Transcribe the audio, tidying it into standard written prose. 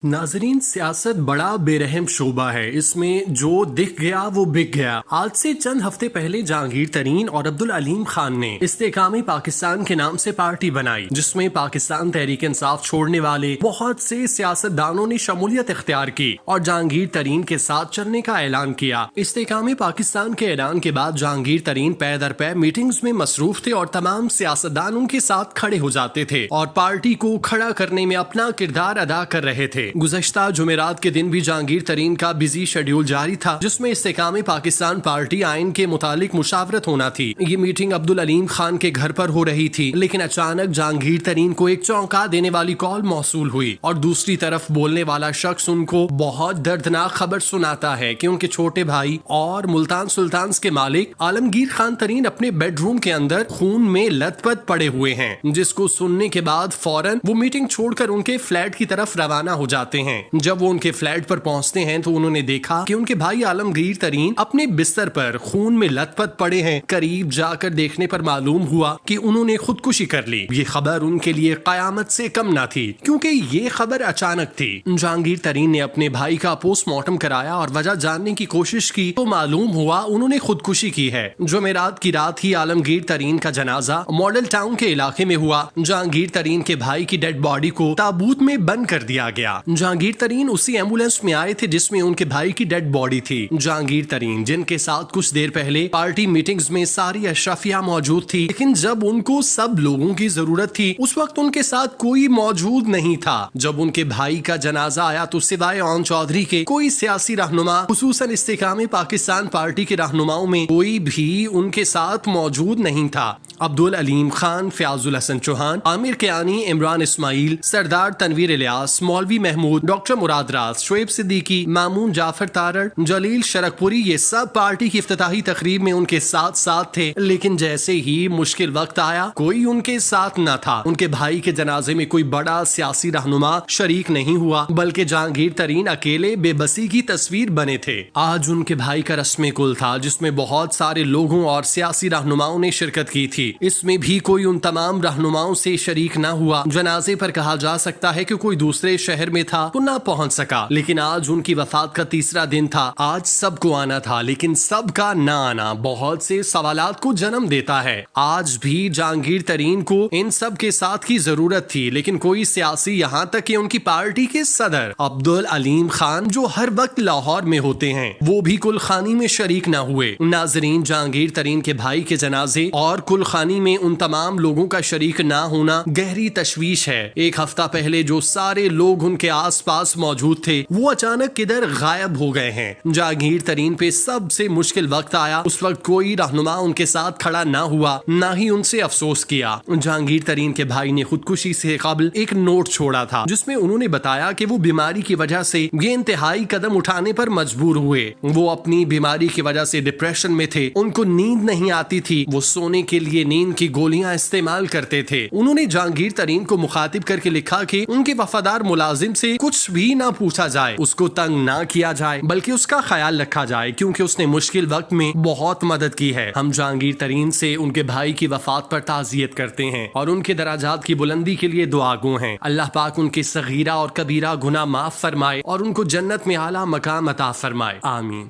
नाजरीन, सियासत बड़ा बेरहम शोबा है। इसमें जो दिख गया वो बिक गया। आज से चंद हफ्ते पहले जहांगीर तरीन और अब्दुल अलीम खान ने इस्तेकाम पाकिस्तान के नाम से पार्टी बनाई, जिसमें पाकिस्तान तहरीक इंसाफ छोड़ने वाले बहुत से सियासतदानों ने शमूलियत इख्तियार की और जहांगीर तरीन के साथ चलने का ऐलान किया। इस्तेकाम पाकिस्तान के ऐलान के बाद जहांगीर तरीन पै दर पै मीटिंग्स में मसरूफ थे और तमाम सियासतदान उनके साथ खड़े हो जाते थे और पार्टी को खड़ा करने में अपना किरदार अदा कर रहे थे। गुज़श्ता जुमेरात के दिन भी जहांगीर तरीन का बिजी शेड्यूल जारी था, जिसमें इस्तेकाम पाकिस्तान पार्टी आइन के मुतालिक मुशावरत होना थी। ये मीटिंग अब्दुल अलीम खान के घर पर हो रही थी, लेकिन अचानक जहांगीर तरीन को एक चौंका देने वाली कॉल मौसूल हुई और दूसरी तरफ बोलने वाला शख्स उनको बहुत दर्दनाक खबर सुनाता है कि उनके छोटे भाई और मुल्तान सुल्तान्स के मालिक आलमगीर खान तरीन अपने बेडरूम के अंदर खून में लथपथ पड़े हुए हैं, जिसको सुनने के बाद फौरन वो मीटिंग छोड़कर उनके फ्लैट की तरफ रवाना हो जाते हैं। जब वो उनके फ्लैट पर पहुंचते हैं तो उन्होंने देखा कि उनके भाई आलमगीर तरीन अपने बिस्तर पर खून में लथपथ पड़े हैं। करीब जाकर देखने पर मालूम हुआ कि उन्होंने खुदकुशी कर ली। ये खबर उनके लिए कयामत से कम ना थी, क्योंकि ये खबर अचानक थी। जहांगीर तरीन ने अपने भाई का पोस्टमार्टम कराया और वजह जानने की कोशिश की तो मालूम हुआ उन्होंने खुदकुशी की है। जुमेरात की रात ही आलमगीर तरीन का जनाजा मॉडल टाउन के इलाके में हुआ। जहांगीर तरीन के भाई की डेड बॉडी को ताबूत में बंद कर दिया गया। जहांगीर तरीन उसी एम्बुलेंस में आए थे जिसमें उनके भाई की डेड बॉडी थी। जहांगीर तरीन, जिनके साथ कुछ देर पहले पार्टी मीटिंग्स में सारी अशरफिया मौजूद थी, लेकिन जब उनको सब लोगों की जरूरत थी उस वक्त उनके साथ कोई मौजूद नहीं था। जब उनके भाई का जनाजा आया तो सिवाय ओन चौधरी के कोई सियासी रहनुमा, खुसूसन इस्तेकाम पाकिस्तान पार्टी के रहनुमाओं में कोई भी उनके साथ मौजूद नहीं था। अब्दुल अलीम खान, फयाजुल हसन चौहान, आमिर कियानी, इमरान इस्माइल, सरदार तनवीर इलियास, मौलवी महमूद, डॉक्टर मुराद राज, शोएब सिद्दीकी, मामून जाफर तारड़, जलील शरकपुरी, ये सब पार्टी की इफ्तिताही तकरीब में उनके साथ साथ थे। लेकिन जैसे ही मुश्किल वक्त आया कोई उनके साथ न था। उनके भाई के जनाजे में कोई बड़ा सियासी रहनुमा शरीक नहीं हुआ, बल्कि जहांगीर तरीन अकेले बेबसी की तस्वीर बने थे। आज उनके भाई का रस्म कुल था, जिसमें बहुत सारे लोगों और सियासी रहनुमाओं ने शिरकत की थी। इसमें भी कोई उन तमाम रहनुमाओं से शरीक ना हुआ। जनाजे पर कहा जा सकता है कि कोई दूसरे शहर में था तो ना पहुंच सका, लेकिन आज उनकी वफात का तीसरा दिन था। आज सबको आना था, लेकिन सबका ना आना बहुत से सवालात को जन्म देता है। आज भी जहांगीर तरीन को इन सब के साथ की जरूरत थी, लेकिन कोई सियासी, यहाँ तक कि उनकी पार्टी के सदर अब्दुल अलीम खान, जो हर वक्त लाहौर में होते हैं, वो भी कुलखानी में शरीक ना हुए। नाजरीन, जहांगीर तरीन के भाई के जनाजे और कुलखानी में उन तमाम लोगों का शरीक ना होना गहरी तशवीश है। एक हफ्ता पहले जो सारे लोग उनके आस पास मौजूद थे वो अचानक किधर गायब हो गए हैं। जहांगीर तरीन पे सबसे मुश्किल वक्त आया, उस वक्त कोई रहनुमा उनके साथ खड़ा ना हुआ, ना ही उनसे अफसोस किया। जहांगीर तरीन के भाई ने खुदकुशी से कबल एक नोट छोड़ा था, जिसमें उन्होंने बताया कि वो बीमारी की वजह से ये इंतहाई कदम उठाने पर मजबूर हुए। वो अपनी बीमारी की वजह से डिप्रेशन में थे, उनको नींद नहीं आती थी, वो सोने के लिए नींद की गोलियां इस्तेमाल करते थे। उन्होंने जहांगीर तरीन को मुखातिब करके लिखा कि उनके वफादार मुलाजिम से कुछ भी ना पूछा जाए, उसको तंग ना किया जाए, बल्कि उसका ख्याल रखा जाए, क्योंकि उसने मुश्किल वक्त में बहुत मदद की है। हम जहांगीर तरीन से उनके भाई की वफात पर ताज़ियत करते हैं और उनके दराजात की बुलंदी के लिए दुआगो हैं। अल्लाह पाक उनके सगीरा और कबीरा गुनाह माफ फरमाए और उनको जन्नत में आला मकाम अता फरमाए। आमीन।